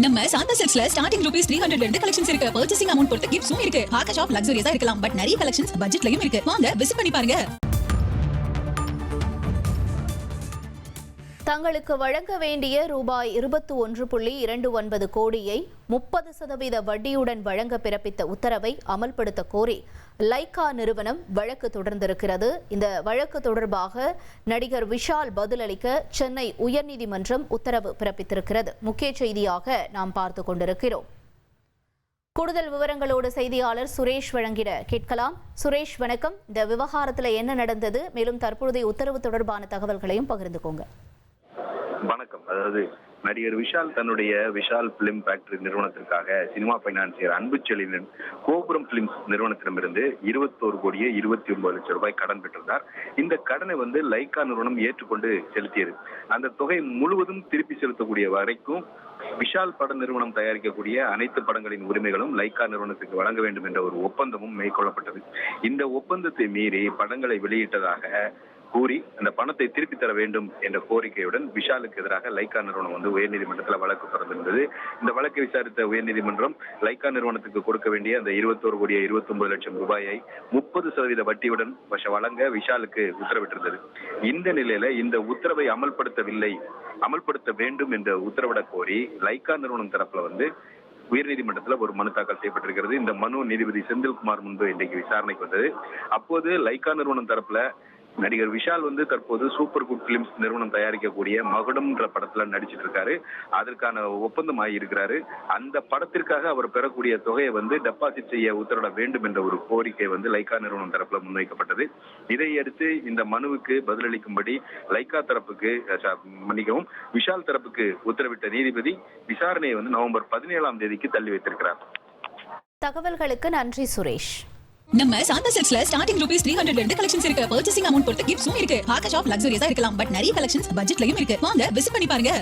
நம்ம Shantha சில்க்ஸ்ல starting rupees 300 ல இருந்து கலெக்ஷன்ஸ் இருக்கு. பர்ச்சேசிங் அமௌண்ட் பொறுத்து கிஃப்ட்ஸும் இருக்கு. ஆகா ஷாப் லக்ஸூரியஸா இருக்கலாம், பட் நிறைய கலெக்ஷன்ஸ் பட்ஜெட்லயும் இருக்கு. வாங்க விசிட் பண்ணி பாருங்க. தங்களுக்கு வழங்க வேண்டிய ரூபாய் 21.29 கோடியை 30% வட்டியுடன் வழங்க பிறப்பித்த உத்தரவை அமல்படுத்த கோரி லைகா நிறுவனம் வழக்கு தொடர்ந்திருக்கிறது. இந்த வழக்கு தொடர்பாக நடிகர் விஷால் பதிலளிக்க சென்னை உயர்நீதிமன்றம் உத்தரவு பிறப்பித்திருக்கிறது. முக்கிய செய்தியாக நாம் பார்த்து கொண்டிருக்கிறோம். கூடுதல் விவரங்களோடு செய்தியாளர் சுரேஷ் வழங்கிட கேட்கலாம். சுரேஷ், வணக்கம். இந்த விவகாரத்தில் என்ன நடந்தது, மேலும் தற்போதைய உத்தரவு தொடர்பான தகவல்களையும் பகிர்ந்துக்கோங்க. வணக்கம். அதாவது நடிகர் விஷால் தன்னுடைய விஷால் பிலிம் ஃபேக்டரி நிறுவனத்திற்காக சினிமா பைனான்சியர் அன்புச்செழியன் கோபுரம் பிலிம்ஸ் நிறுவனத்திடமிருந்து 21,29 லட்சம் ரூபாய் கடன் பெற்றிருந்தார். இந்த கடனை லைகா நிறுவனம் ஏற்றுக்கொண்டு செலுத்தியது. அந்த தொகை முழுவதும் திருப்பி செலுத்தக்கூடிய வரைக்கும் விஷால் பட நிறுவனம் தயாரிக்கக்கூடிய அனைத்து படங்களின் உரிமைகளும் லைகா நிறுவனத்துக்கு வழங்க வேண்டும் என்ற ஒரு ஒப்பந்தமும் மேற்கொள்ளப்பட்டது. இந்த ஒப்பந்தத்தை மீறி படங்களை வெளியிட்டதாக கூறி அந்த பணத்தை திருப்பி தர வேண்டும் என்ற கோரிக்கையுடன் விஷாலுக்கு எதிராக லைகா நிறுவனம் உயர்நீதிமன்றத்தில் வழக்கு தொடர்ந்திருந்தது. இந்த வழக்கை விசாரித்த உயர்நீதிமன்றம் லைகா நிறுவனத்துக்கு கொடுக்க வேண்டிய அந்த 21,29 லட்சம் ரூபாயை 30% வட்டியுடன் வழங்க விஷாலுக்கு உத்தரவிட்டிருந்தது. இந்த நிலையில இந்த உத்தரவை அமல்படுத்த வேண்டும் என்று உத்தரவிட கோரி லைகா நிறுவனம் தரப்புல உயர்நீதிமன்றத்தில் ஒரு மனு தாக்கல் செய்யப்பட்டிருக்கிறது. இந்த மனு நீதிபதி செந்தில்குமார் முன்பு இன்றைக்கு விசாரணைக்கு வந்தது. அப்போது லைகா நிறுவனம் தரப்புல நடிகர் விஷால் தற்போது சூப்பர் குட் பிலிம்ஸ் நிறுவனம் தயாரிக்கக்கூடிய மகுடம்ன்ற படத்துல நடிச்சிட்டு இருக்காரு. அதற்கான ஒப்பந்தம் ஆகியிருக்கிறாரு. அந்த படத்திற்காக அவர் பெறக்கூடிய தொகையை டெபாசிட் செய்ய உத்தரவிட வேண்டும் என்ற ஒரு கோரிக்கை லைகா நிறுவனம் தரப்புல முன்வைக்கப்பட்டது. இதையடுத்து இந்த மனுவுக்கு பதிலளிக்கும்படி லைகா தரப்புக்கு விஷால் தரப்புக்கு உத்தரவிட்ட நீதிபதி விசாரணையை நவம்பர் 17ஆம் தேதிக்கு தள்ளி வைத்திருக்கிறார். தகவல்களுக்கு நன்றி சுரேஷ். நம்ம சாந்தா சில்க்ஸ்ல ஸ்டார்டிங் ரூபீஸ் 300 ல இருந்து கலெக்ஷன்ஸ் இருக்கு. பர்ச்சேசிங் அமௌண்ட் பொறுத்து கிஃப்ட்ஸும் இருக்கு. ஆகா ஷாப் லக்ஸூரியஸா இருக்கலாம், பட் நிறைய கலெக்ஷன்ஸ் பட்ஜெட்லயும் இருக்கு. வாங்க விசிட் பண்ணி பாருங்க.